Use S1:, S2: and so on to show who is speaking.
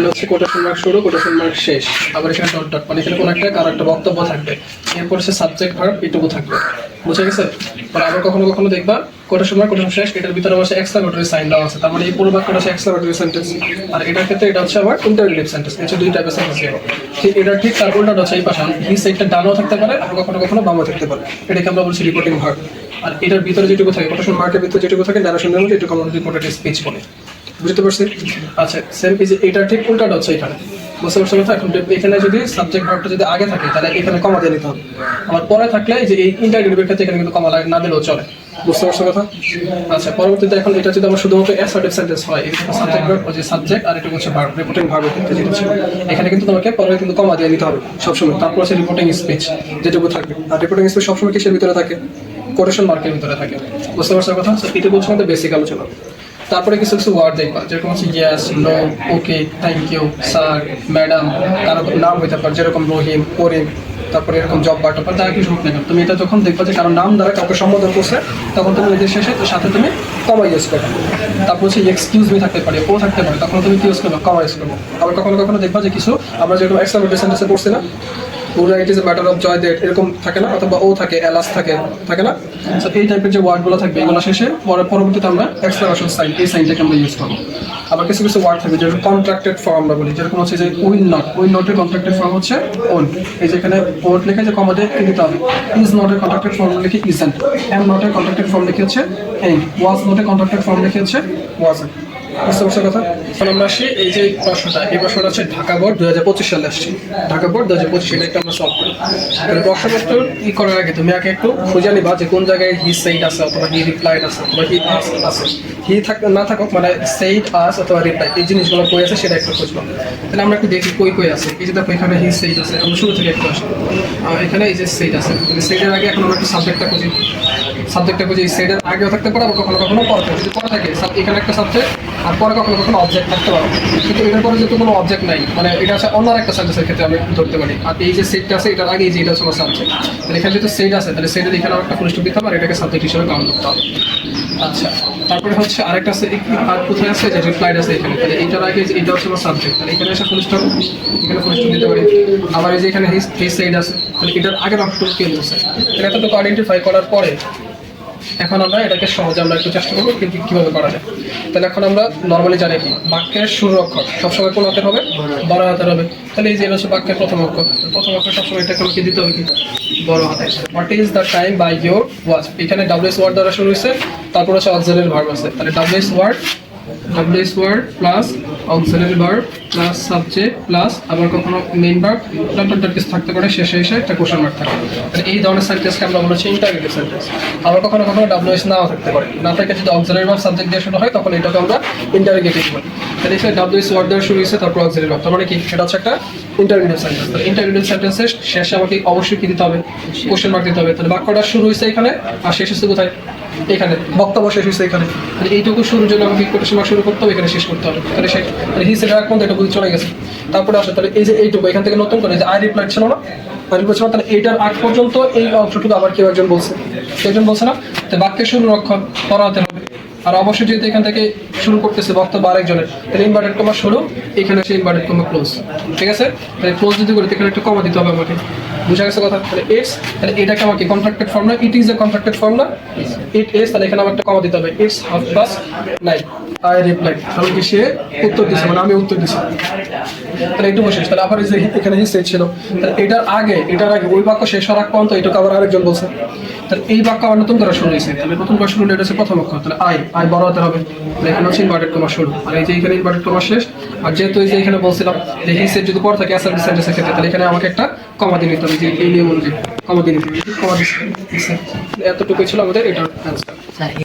S1: এখানে হচ্ছে quotation mark শুরু, কোটেশন মার্ক শেষ, আবার এখানে ডট ডট, মানে এখানে কোনো একটা কারো একটা বক্তব্য থাকবে, এরপর হচ্ছে সাবজেক্ট ভার্ব এটুকু থাকবে, বুঝে গেছে? পরে আবার কখনো কখনো দেখবা কোটেশন মার্ক কোটেশন শেষ, এটার ভিতরে হচ্ছে এক্সক্লামেটরি সাইন দেওয়া আছে, তার মানে এই পুরো বাক্যটা হচ্ছে এক্সক্লামেটরি সেন্টেন্স। আর এটার ক্ষেত্রে এটা হচ্ছে আবার ইন্টারোগেটিভ সেন্টেন্স। এটা দুই টাইপের সেন্টেন্স হবে। ঠিক এটা ঠিক তার উল্টাটা হচ্ছে এই পাশে হি সাইডটা ডানও থাকতে পারে, আর কখনো কখনো বামও থাকতে পারে, এটাকে আমরা বলছি রিপোর্টিং ভার্ব। আর এটার ভিতরে যেটুকু থাকে কোটেশন মার্কের ভিতরে যেটুকু থাকে ন্যারেশনের মধ্যে এটুকু আমরা রিপোর্টেড স্পিচ বলে, বুঝতে পারছি? আচ্ছা, সেম এই যে এটার ঠিক উল্টাটা হচ্ছে এখানে, বুঝতে পারছো কথা? এখন এখানে যদি সাবজেক্ট ভার্বটা যদি আগে থাকে তাহলে এখানে কমা দিয়ে নিতে হবে, আবার পরে থাকলে যে এই ইন্টারোগেটিভের ক্ষেত্রে এখানে কিন্তু কমা না দিলেও চলে, বুঝতে পারছো কথা? আচ্ছা, পরবর্তীতে এখন এটা যদি আমার শুধুমাত্র অ্যাসার্টিভ সেন্টেন্স হয়, এখানে সাবজেক্ট ভার্ব ওই যে সাবজেক্ট আর এটা হচ্ছে ভার্ব, রিপোর্টিং ভার্বের ক্ষেত্রে যেটা ছিল এখানে কিন্তু তোমাকে পরে কিন্তু কমা দিয়ে নিতে হবে সবসময়। তারপর হচ্ছে রিপোর্টিং স্পিচ যেটুকু থাকবে, আর রিপোর্টিং স্পিচ সবসময় কিসের ভিতরে থাকে? কোটেশন মার্কের ভিতরে থাকে, বুঝতে পারছো কথা? এটা বলছে আমাদের বেসিক আলোচনা। তারপরে কিছু কিছু ওয়ার্ড দেখবা, যেরকম হচ্ছে yes, no, okay, thank you, sir, madam, কারো নাম হইতে পারে যেরকম রহিম, করিম, তারপরে এরকম জব বা টপার যারা কিছু হোক না কেন, তুমি এটা যখন দেখবা যে কারো নাম দ্বারা কাউকে সম্বোধন করছে তখন তুমি এদের শেষে সাথে তুমি কমা ইউজ করবে। তারপর হচ্ছে এক্সকিউজ মি থাকতে পারে, ও থাকতে পারে, তখন তুমি কি ইউজ করবে? কমা ইউজ করবে। আবার কখনো কখনো দেখবা যে কিছু আমরা যেরকম এক্সক্লামেটরি সেন্টেন্সে পড়ছি না, পুরো it is a matter of joy that, এরকম থাকে না, অথবা ও থাকে, এলাস থাকে, থাকে না? সো এই টাইপের যে ওয়ার্ডগুলো থাকবে এগুলো শেষে পরবর্তীতে আমরা এক্সক্লামেশন সাইন, এই সাইনটাকে আমরা ইউজ করবো। আবার কিছু কিছু ওয়ার্ড থাকবে যেরকম কন্ট্রাক্টেড ফর্ম আমরা বলি, যেরকম হচ্ছে যে উইল নট, উইল নটের কন্ট্রাক্টেড ফর্ম হচ্ছে ওন, এই যে এখানে ওট লেখা যে কমা দিয়ে দিতে হবে। ইজ নটের কন্ট্রাক্টেড ফর্ম লিখে ইজেন্ট, এম নটের কন্ট্রাক্টেড ফর্ম লিখে হচ্ছে এন্ড, ওয়াজ নটের কন্ট্রাক্টেড ফর্ম লিখে হচ্ছে ওয়াজেন্ট, বুঝতে পারছো কথা? এখন আমরা আসি এই যে প্রশ্নটা, এই প্রশ্নটা হচ্ছে ঢাকা বোর্ড 2025 সালে আসছে, ঢাকা বোর্ড 2025, এটা একটা আমরা সলভ করি। তাহলে প্রশ্নপত্র ই করার আগে তুমি আগে একটু খুঁজে নিবা যে কোন জায়গায় হি সেইড আছে অথবা হি রিপ্লাইড আছে অথবা হি আস আছে, হি না থাকুক মানে সেইড আস অথবা রিপ্লাই, এই জিনিসগুলো কই আছে সেটা একটু খুঁজবো। তাহলে আমরা একটু দেখি কই কই আছে। এই যে দেখো এখানে হি সেইড আছে, আমরা শুরু থেকে একটু আসি, এখানে এই যে সেইড আছে, সেইডের আগে এখন আমরা একটু সাবজেক্টটা খুঁজি, সাবজেক্টটা খুঁজি। এই সেইডের আগেও থাকতে পারে, আবার কখনো কখনো পরে থাকে। যদি পরে থাকে এখানে একটা সাবজেক্ট আর পরে কখনো কখনো অবজেক্ট থাকতে পারে, কিন্তু এটার পরে যেহেতু কোনো অবজেক্ট নাই, মানে এটা আছে অন্য একটা সেন্টেন্সের ক্ষেত্রে আমি ধরতে পারি। আর এই যে সেটটা আছে এটার আগে এই যে এটা হচ্ছে আমার সাবজেক্ট, তাহলে এখানে যেহেতু সেট আছে তাহলে সেটের এখানে একটা ফুল স্টপ দিতে হবে আর এটাকে সাবজেক্ট হিসেবে কাউন্ট করতে হবে। আচ্ছা, তারপরে হচ্ছে আরেকটা আছে, আর কোথায় আছে যে রিপ্লাইড আছে এখানে, তাহলে এইটার আগে এটা হচ্ছে আমার সাবজেক্ট, তাহলে এখানে এসে ফুল স্টপ, এখানে ফুল স্টপ দিতে পারি। আবার এই যে এখানে হিজ সাইড আছে, তাহলে এটার আগের অংশটুকু কে বলছে, এটা এতটুকু আইডেন্টিফাই করার পরে এখন আমরা এটাকে সহজে আমরা একটু চেষ্টা করবো কিন্তু কীভাবে করা যায়। তাহলে এখন আমরা নর্মালি জানি কি বাক্যের শুরুর অক্ষর সবসময় কোন হাতের হবে? বড় হাতের হবে। তাহলে এই যে হচ্ছে বাক্যের প্রথম অক্ষর, প্রথম অক্ষর সবসময় এটাকে আমাকে দিতে হবে কি বড় হাতে। What is the time by your watch, এখানে ডাব্লিউএস ওয়ার্ড দ্বারা শুরু হয়েছে, তারপর হচ্ছে অক্সিলারি ভার্ব আছে, তাহলে ডাব্লিউএস word plus auxiliary verb plus subject plus আবার কখনো মেইন ভার্ব ডট কিছু থাকতে পারে, শেষে এসে একটা কোশ্চেন মার্ক থাকে। তাহলে এই ধরনের সেন্টেন্সকে আমরা বলা হচ্ছে ইন্টারোগেটিভ সেন্টেন্স। আবার কখনো কখনো ডাব্লিউএস নাও থাকতে পারে, না থাকে যদি অক্সিলারি ভার্ব সাবজেক্ট দিয়ে শুরু হয় তখন এটাকে আমরা ইন্টারোগেটিভ বলি। তাহলে এখানে ডাব্লিউএস ওয়ার্ড দ্বারা শুরু হয়েছে, তারপর অক্সিলারি ভার্ব, তার মানে কি সেটা হচ্ছে একটা ইন্টারোগেটিভ সেন্টেন্স। তাহলে ইন্টারোগেটিভ সেন্টেন্সের শেষে আমাকে অবশ্যই কি দিতে হবে? কোশ্চেন মার্ক দিতে হবে। তাহলে বাক্যটা শুরু হয়েছে এখানে আর শেষ হচ্ছে কোথায়? এখানে বক্তব্য শেষ হয়েছে এখানে, তাহলে এইটুকু শুরুর জন্য আমাকে কোটেশন মার্ক শুরু করতে হবে, এখানে শেষ করতে হবে। তাহলে হি সেটা এখন এটা বুঝে চলে গেছে। তারপরে আসে তাহলে এই যে এইটুকু এখান থেকে নতুন করে যে আই রিপ্লাইড ছিল না, আই রিপ্লাইড ছিল, তাহলে এইটার আগ পর্যন্ত এই অংশটুকু আবার কেউ একজন বলছে, কেউ একজন বলছে না, তো বাক্যের শুরুর অক্ষর পড়াতে হবে। আর অবশ্যই যেহেতু এখান থেকে শুরু করতেছে বক্তব্য আরেকজনের, তাহলে ইনভার্টেড কমা শুরু, এখানে হচ্ছে ইনভার্টেড কমা ক্লোজ, ঠিক আছে? তাহলে ক্লোজ যদি করি এখানে একটা কমা দিতে হবে আমাকে, বুঝা গেছে কথা? তাহলে ইটস, তাহলে এটাকে আমাকে কন্ট্রাক্টেড ফর্ম না, ইট ইজ এ কন্ট্রাক্টেড ফর্ম না, ইট ইজ, তাহলে এখানে আমার একটা কমা দিতে হবে। ইটস 9:30 আই রিপ্লাইড, তাহলে কি সে উত্তর দিছে, মানে আমি উত্তর দিছি। তাহলে একটু বসে, তাহলে আবার এই যে এখানে হি সেট ছিল, তাহলে এটার আগে ওই বাক্য শেষ হওয়ার আগ পর্যন্ত এটাকে আবার আরেকজন বলছে, তাহলে এই বাক্য আবার নতুন করে শুরু হয়েছে, তাহলে নতুন করে শুরু হলে এটা হচ্ছে প্রথম অক্ষর, তাহলে আই বড় হতে হবে, তাহলে এখানে হচ্ছে ইনভার্টেড কমা শুরু, আর এই যে এখানে ইনভার্টেড কমা শেষ। আর যেহেতু এই যে এখানে বলছিলাম যে হি সেট যদি পরে থাকে অ্যাসার্টিভ সেন্টেন্সের ক্ষেত্রে, তাহলে এখানে আমাকে একটা কমা দিয়ে নিতে হবে, যে এই নিয়ম অনুযায়ী কমা দিয়ে নিতে হবে, কমা দিচ্ছে। এতটুকুই ছিল আমাদের এটার অ্যান্সার।